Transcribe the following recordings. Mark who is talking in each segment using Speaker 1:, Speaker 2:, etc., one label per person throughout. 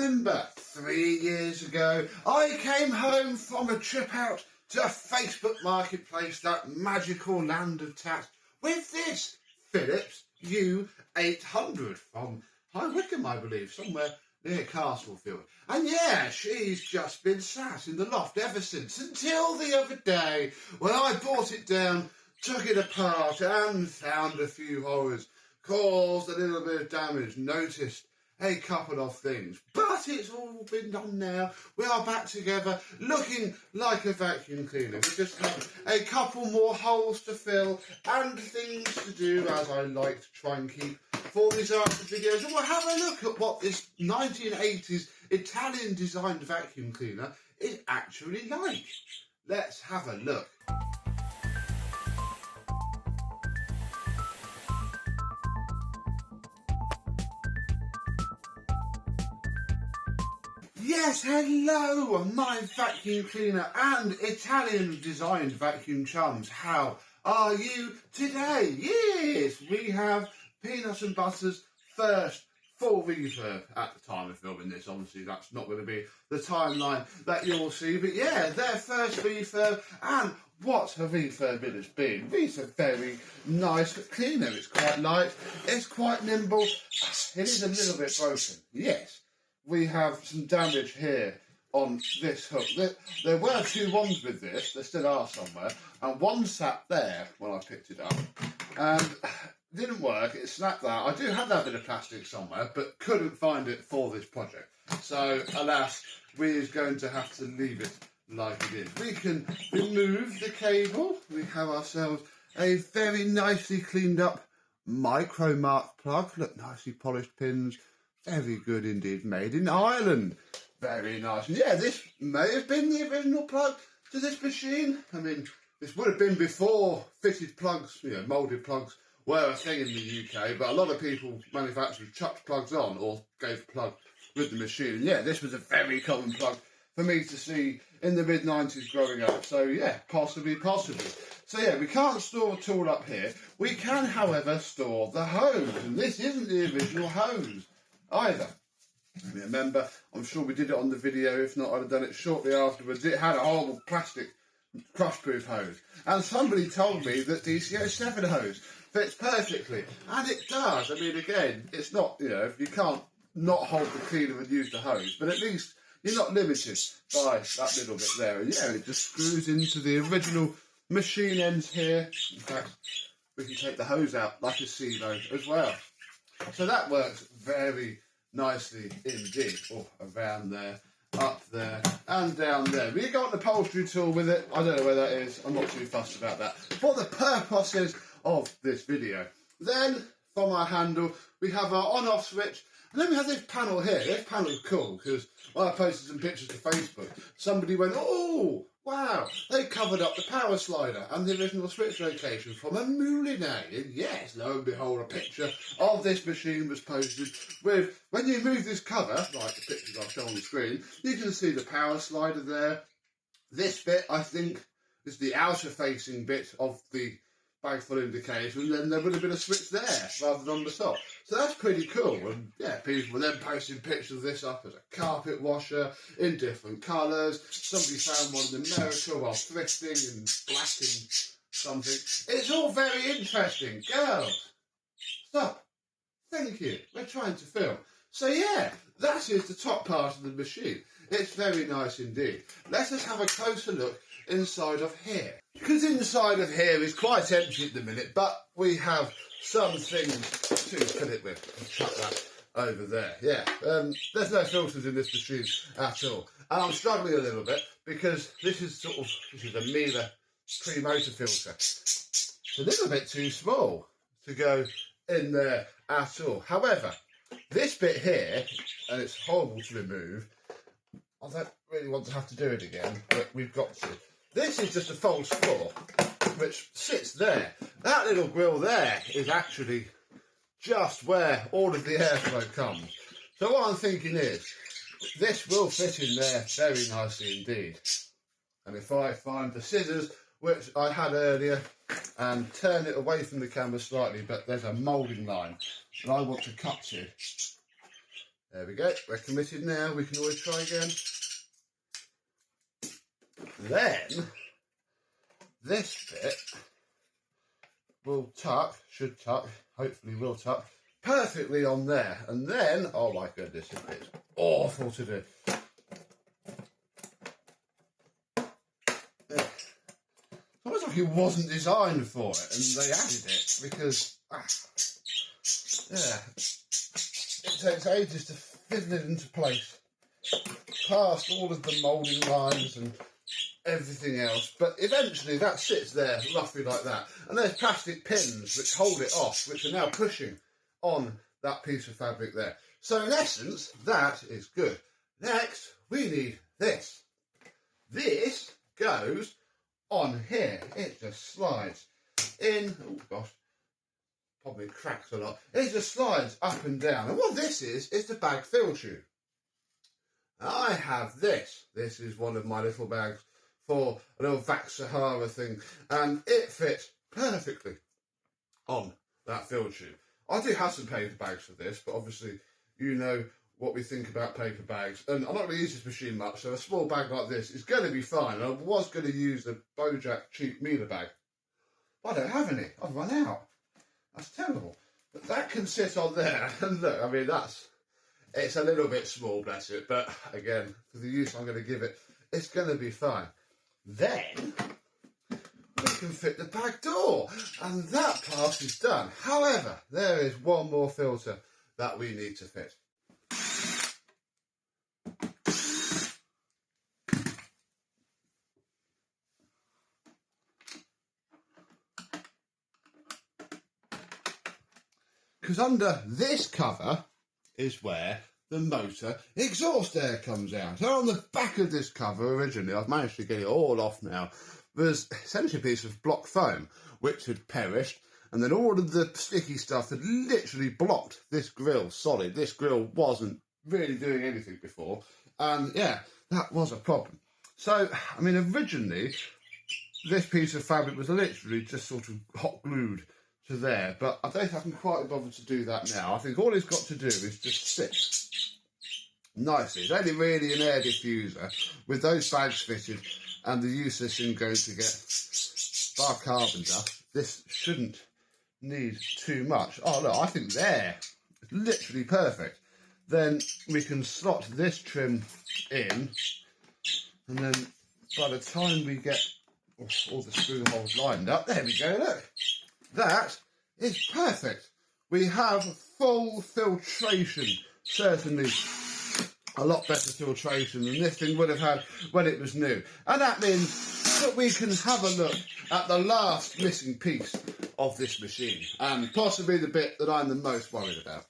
Speaker 1: remember 3 years ago, I came home from a trip out to Facebook Marketplace, that magical land of tat, with this Philips U800 from High Wycombe, I believe, somewhere near Castlefield. And yeah, she's just been sat in the loft ever since, until the other day when I brought it down, took it apart and found a few horrors, caused a little bit of damage, noticed a couple of things, but it's all been done now. We are back together, looking like a vacuum cleaner. We just have a couple more holes to fill and things to do, as I like to try and keep for these after videos. And we'll have a look at what this 1980s Italian designed vacuum cleaner is actually like. Let's have a look. Yes, hello, my vacuum cleaner and Italian designed vacuum chums. How are you today? Yes, we have Peanuts and Butter's first full refurb at the time of filming this. Obviously, that's not going to be the timeline that you'll see, but yeah, their first refurb, and what a refurb it has been. It's a very nice cleaner. It's quite light, it's quite nimble, it is a little bit broken, yes. We have some damage here on this hook. There were two ones with this, there still are somewhere, and one sat there when I picked it up, and didn't work, it snapped out. I do have that bit of plastic somewhere, but couldn't find it for this project. So, alas, we're going to have to leave it like it is. We can remove the cable. We have ourselves a very nicely cleaned up micro mark plug. Look, nicely polished pins. Very good indeed, made in Ireland. Very nice. And yeah, this may have been the original plug to this machine. I mean, this would have been before fitted plugs, moulded plugs were a thing in the UK, but a lot of people, manufacturers, chucked plugs on or gave a plug with the machine. And yeah, this was a very common plug for me to see in the mid-90s growing up. So yeah, possibly. So yeah, we can't store a tool up here. We can, however, store the hose. And this isn't the original hose either. Remember, I'm sure we did it on the video, if not I'd have done it shortly afterwards. It had a horrible plastic crush-proof hose, and somebody told me that the U800 hose fits perfectly, and it does. I mean, again, it's not, you can't not hold the cleaner and use the hose, but at least you're not limited by that little bit there. And yeah, it just screws into the original machine ends here. In fact, we can take the hose out like a CEVO as well. So that works very nicely indeed. Oh, around there, up there, and down there. We got an upholstery tool with it. I don't know where that is. I'm not too fussed about that. For the purposes of this video. Then, from our handle, we have our on-off switch. And then we have this panel here. This panel's cool because when I posted some pictures to Facebook, somebody went, oh, wow, they covered up the power slider and the original switch location from a moulinet. And yes, lo and behold, a picture of this machine was posted with, when you move this cover, like the pictures I'll show on the screen, you can see the power slider there. This bit, I think, is the outer facing bit of the bag full indication, and then there would have been a switch there rather than on the top. So that's pretty cool. And yeah, people were then posting pictures of this up as a carpet washer in different colours. Somebody found one in America while thrifting and blacking something. It's all very interesting. Girls, stop. Thank you. We're trying to film. So yeah, that is the top part of the machine. It's very nice indeed. Let us have a closer look inside of here. Because inside of here is quite empty at the minute, but we have some things to fill it with. I'll chuck that over there. Yeah, there's no filters in this machine at all. And I'm struggling a little bit because this is a Miele pre-motor filter. It's a little bit too small to go in there at all. However, this bit here, and it's horrible to remove, I don't really want to have to do it again, but we've got to. This is just a false floor, which sits there. That little grill there is actually just where all of the airflow comes. So what I'm thinking is, this will fit in there very nicely indeed. And if I find the scissors, which I had earlier, and turn it away from the camera slightly, but there's a moulding line that I want to cut to. There we go, we're committed now, we can always try again. Then, this bit will tuck, should tuck, hopefully will tuck, perfectly on there. And then, oh my goodness, this bit's awful to do. It's almost like it wasn't designed for it, and they added it, because, yeah, it takes ages to fiddle it into place, past all of the moulding lines and everything else, but eventually that sits there roughly like that, and there's plastic pins which hold it off, which are now pushing on that piece of fabric there. So in essence, that is good. Next, we need this. This goes on here. It just slides in. Oh gosh, probably cracks a lot. It just slides up and down. And what this is the bag fill tube. I have this. This is one of my little bags for a little Vac Sahara thing, and it fits perfectly on that fill tube. I do have some paper bags for this, but obviously you know what we think about paper bags, and I'm not going to use this machine much, so a small bag like this is going to be fine. I was going to use a Bojack cheap Miele bag, but I don't have any. I've run out. That's terrible. But that can sit on there, and look, I mean, it's a little bit small, bless it, but again, for the use I'm going to give it, it's going to be fine. Then we can fit the bag door, and that part is done. However, there is one more filter that we need to fit. Because under this cover is where the motor exhaust air comes out. So on the back of this cover originally, I've managed to get it all off now, was essentially a piece of block foam which had perished, and then all of the sticky stuff had literally blocked this grill solid. This grill wasn't really doing anything before, and yeah, that was a problem. So, I mean, originally this piece of fabric was literally just sort of hot glued to there, but I don't think I can quite bother to do that now. I think all it's got to do is just sit nicely. It's only really an air diffuser with those bags fitted and the use of this thing going to get bar carbon dust. This shouldn't need too much. Oh look, I think there, it's literally perfect. Then we can slot this trim in, and then by the time we get all the screw holes lined up, there we go, look. That is perfect. We have full filtration, certainly a lot better filtration than this thing would have had when it was new. And that means that we can have a look at the last missing piece of this machine, and possibly the bit that I'm the most worried about.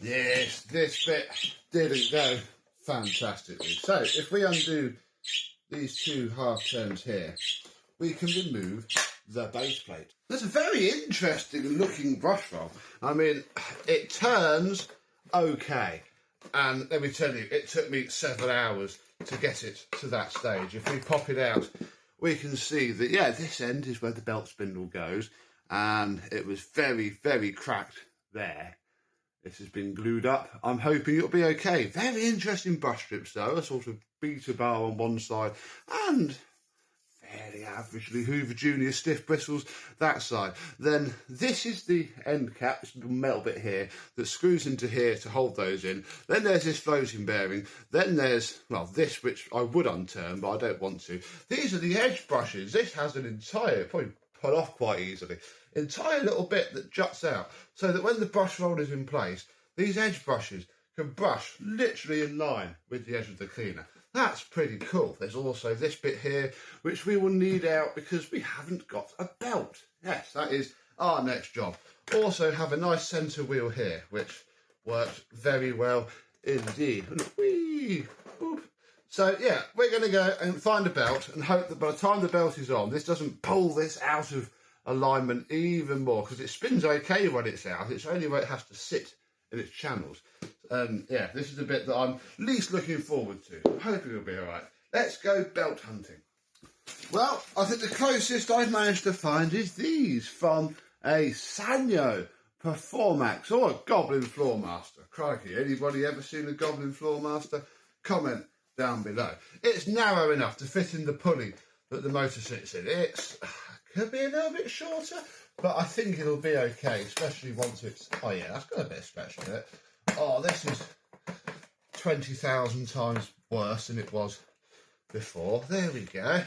Speaker 1: Yes, this bit didn't go fantastically. So if we undo these two half turns here, we can remove the base plate. That's a very interesting looking brush roll. I mean, it turns okay, and let me tell you, it took me several hours to get it to that stage. If we pop it out, we can see that, yeah, this end is where the belt spindle goes, and it was very, very cracked there. This has been glued up. I'm hoping it'll be okay. Very interesting brush strips though, a sort of beta bar on one side, and fairly averagely Hoover Junior stiff bristles that side. Then this is the end cap, this metal bit here that screws into here to hold those in. Then there's this floating bearing. Then there's, well, this which I would unturn, but I don't want to. These are the edge brushes. This has an entire, probably pull off quite easily, entire little bit that juts out, so that when the brush roll is in place, these edge brushes can brush literally in line with the edge of the cleaner. That's pretty cool. There's also this bit here, which we will need out because we haven't got a belt. Yes, that is our next job. Also have a nice centre wheel here, which works very well indeed. Whee! Boop. So yeah, we're going to go and find a belt and hope that by the time the belt is on, this doesn't pull this out of alignment even more, because it spins okay when it's out. It's only where it has to sit in its channels. Yeah, this is the bit that I'm least looking forward to. I'm hoping it'll be all right. Let's go belt hunting. Well, I think the closest I've managed to find is these from a Sanyo Performax or a Goblin Floor Master. Crikey, anybody ever seen a Goblin Floor Master? Comment down below. It's narrow enough to fit in the pulley that the motor sits in. It could be a little bit shorter, but I think it'll be okay, especially once it's... Oh yeah, that's got a bit of stretch in it. Oh, this is 20,000 times worse than it was before. There we go.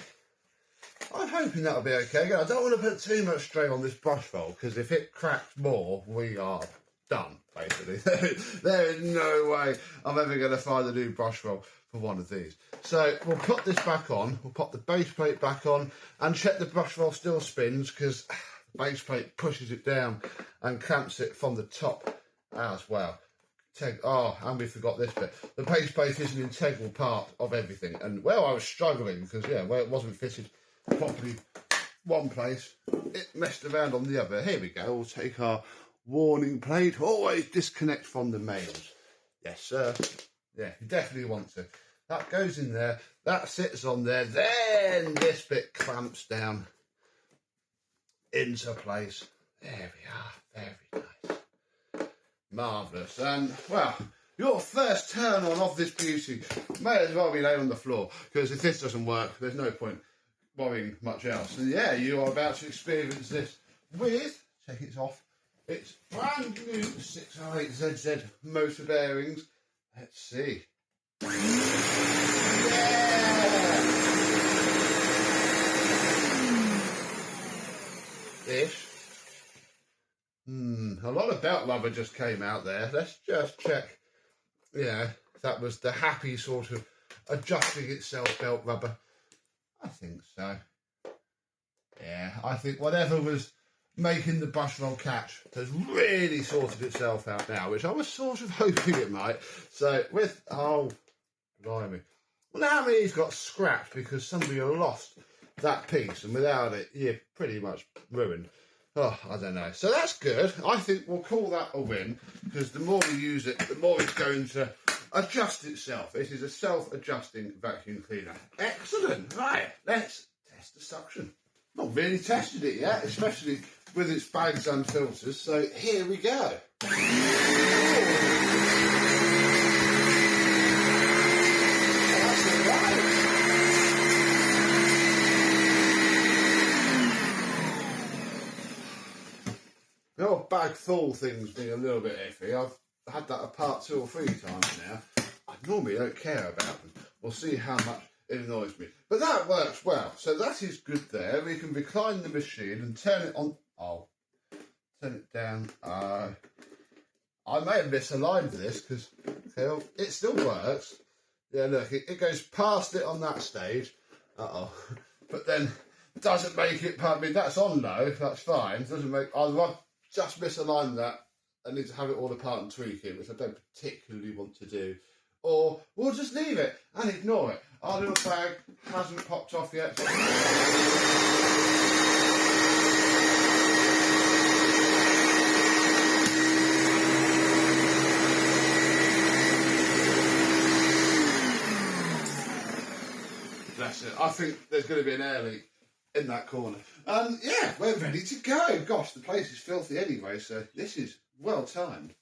Speaker 1: I'm hoping that'll be okay. Again, I don't want to put too much strain on this brush roll, because if it cracks more, we are done, basically. There is no way I'm ever going to find a new brush roll for one of these. So we'll put this back on, we'll pop the base plate back on, and check the brush roll still spins, because the base plate pushes it down and clamps it from the top as well. Oh, and we forgot this bit. The base plate is an integral part of everything, and well, I was struggling, because yeah, where it wasn't fitted properly one place, it messed around on the other. Here we go. We'll take our warning plate. Always disconnect from the mains. Yes, sir. Yeah, you definitely want to. That goes in there. That sits on there. Then this bit clamps down into place. There we are. Very nice. Marvellous. And, well, your first turn on of this beauty may as well be laid on the floor, because if this doesn't work, there's no point worrying much else. And yeah, you are about to experience this with, check it off, it's brand new 608ZZ motor bearings. Let's see. Yeah! Ish. A lot of belt rubber just came out there. Let's just check. Yeah, that was the happy sort of adjusting itself belt rubber. I think so. Yeah, I think whatever was making the brush roll catch has really sorted itself out now, which I was sort of hoping it might. So with, oh, blimey. Well, now he's got scrapped because somebody lost that piece, and without it, you're pretty much ruined. Oh, I don't know. So that's good. I think we'll call that a win, because the more we use it, the more it's going to adjust itself. It is a self-adjusting vacuum cleaner. Excellent. Right, let's test the suction. Not really tested it yet, especially with its bags and filters. So here we go. The old bag full thing's been a little bit iffy. I've had that apart 2 or 3 times now. I normally don't care about them. We'll see how much it annoys me. But that works well. So that is good there. We can recline the machine and turn it on. Oh, turn it down. I may have misaligned this, because okay, it still works. Yeah, look, it goes past it on that stage. Uh-oh. But then doesn't make it, I mean, that's on low, that's fine. Doesn't make, I've just misaligned that. I need to have it all apart and tweak it, which I don't particularly want to do. Or we'll just leave it and ignore it. Our little bag hasn't popped off yet. That's it. I think there's going to be an air leak in that corner. Yeah, we're ready to go. Gosh, the place is filthy anyway, so this is well timed.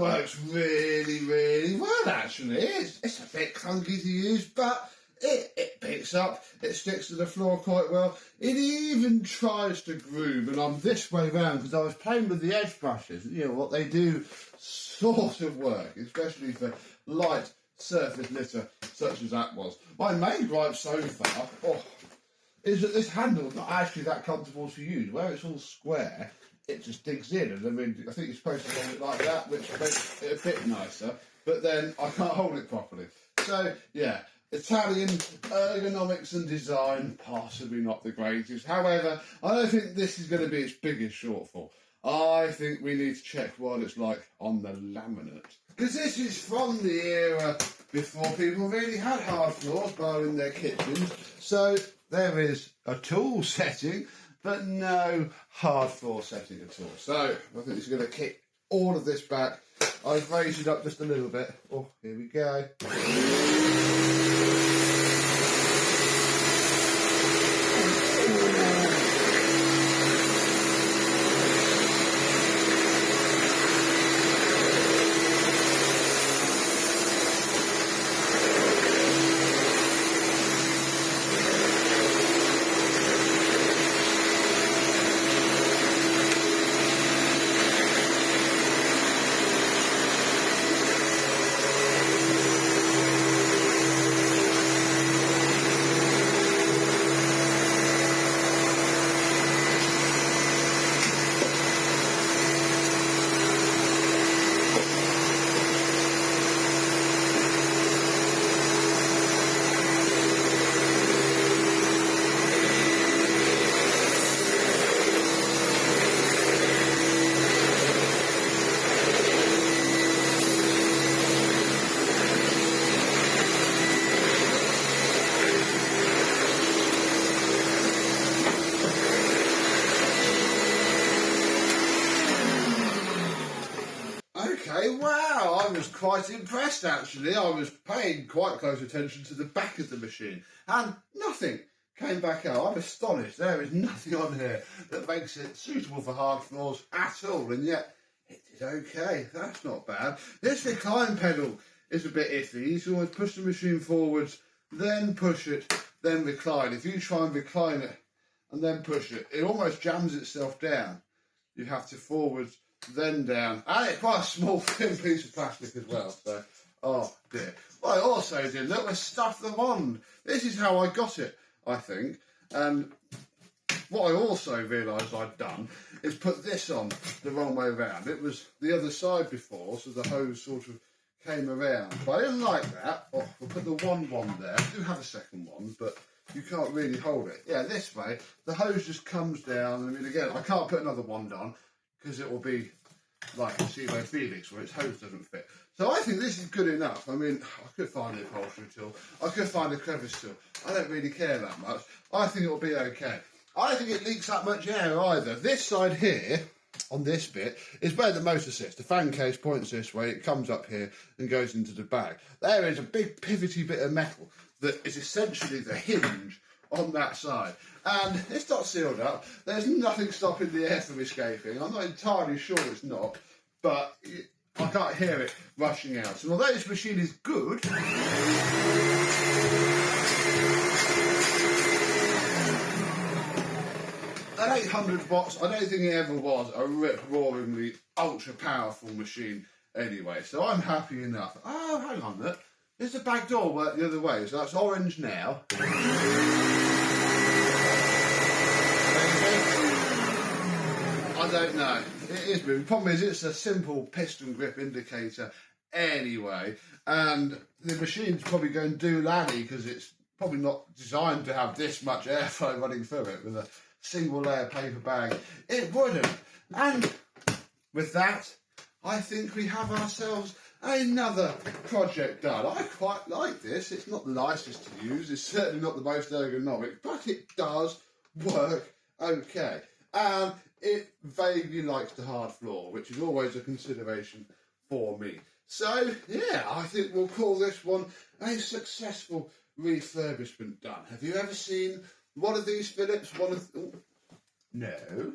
Speaker 1: works really, really well actually. It's a bit clunky to use, but it picks up, it sticks to the floor quite well. It even tries to groove, and I'm this way round because I was playing with the edge brushes. You know what they do sort of work, especially for light surface litter such as that was. My main gripe so far is that this handle's not actually that comfortable to use. Where it's all square, it just digs in, and I mean, I think you're supposed to hold it like that, which makes it a bit nicer, but then I can't hold it properly. So, yeah, Italian ergonomics and design, possibly not the greatest. However, I don't think this is going to be its biggest shortfall. I think we need to check what it's like on the laminate. Because this is from the era before people really had hard floors, bar in their kitchens. So there is a tool setting, but no hard floor setting at all. So I think it's going to kick all of this back. I've raised it up just a little bit. Oh, here we go. Okay, wow, I was quite impressed actually. I was paying quite close attention to the back of the machine and nothing came back out. I'm astonished. There is nothing on here that makes it suitable for hard floors at all, and yet it did okay. That's not bad. This recline pedal is a bit iffy. You can always push the machine forwards, then push it, then recline. If you try and recline it and then push it, it almost jams itself down. You have to forwards, then down, and it's quite a small thin piece of plastic as well, so oh dear. What I also did, look, I stuffed the wand. This is how I got it, I think. And what I also realised I'd done is put this on the wrong way around. It was the other side before, so the hose sort of came around, but I didn't like that. Oh, we'll put the wand there. I do have a second one, but you can't really hold it. Yeah, this way the hose just comes down. I mean, again, I can't put another wand on because it will be like a Seaway Felix where its hose doesn't fit. So I think this is good enough. I mean, I could find an upholstery tool, I could find a crevice tool. I don't really care that much. I think it'll be okay. I don't think it leaks that much air either. This side here, on this bit, is where the motor sits. The fan case points this way, it comes up here and goes into the bag. There is a big pivoty bit of metal that is essentially the hinge on that side, and it's not sealed up. There's nothing stopping the air from escaping. I'm not entirely sure it's not, but I can't hear it rushing out. So although this machine is good, at 800 watts, I don't think it ever was a rip-roaringly ultra-powerful machine anyway, so I'm happy enough. Oh, hang on, look. Does the back door work the other way? So that's orange now. I don't know. It is moving. The problem is it's a simple piston grip indicator anyway, and the machine's probably going doo-laddy because it's probably not designed to have this much airflow running through it with a single layer paper bag. It wouldn't. And with that, I think we have ourselves another project done. I quite like this. It's not the nicest to use. It's certainly not the most ergonomic, but it does work okay. And it vaguely likes the hard floor, which is always a consideration for me. So, yeah, I think we'll call this one a successful refurbishment done. Have you ever seen one of these Philips? No. There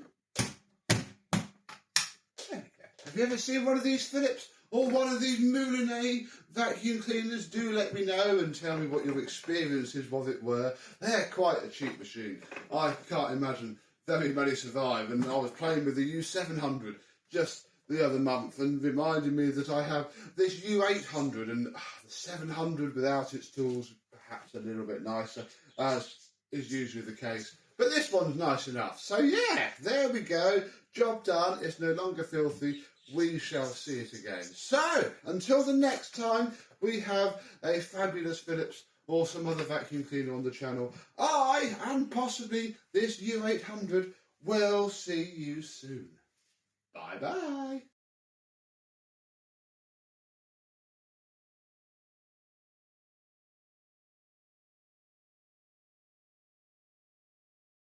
Speaker 1: we go. Have you ever seen one of these Philips or one of these Moulinet vacuum cleaners, do let me know and tell me what your experiences with it were. They're quite a cheap machine. I can't imagine very many survive, and I was playing with the U700 just the other month and reminded me that I have this U800, and the 700 without its tools perhaps a little bit nicer, as is usually the case. But this one's nice enough. So yeah, there we go. Job done. It's no longer filthy. We shall see it again. So, until the next time we have a fabulous Philips or some other vacuum cleaner on the channel, I, and possibly this U800, will see you soon. Bye-bye.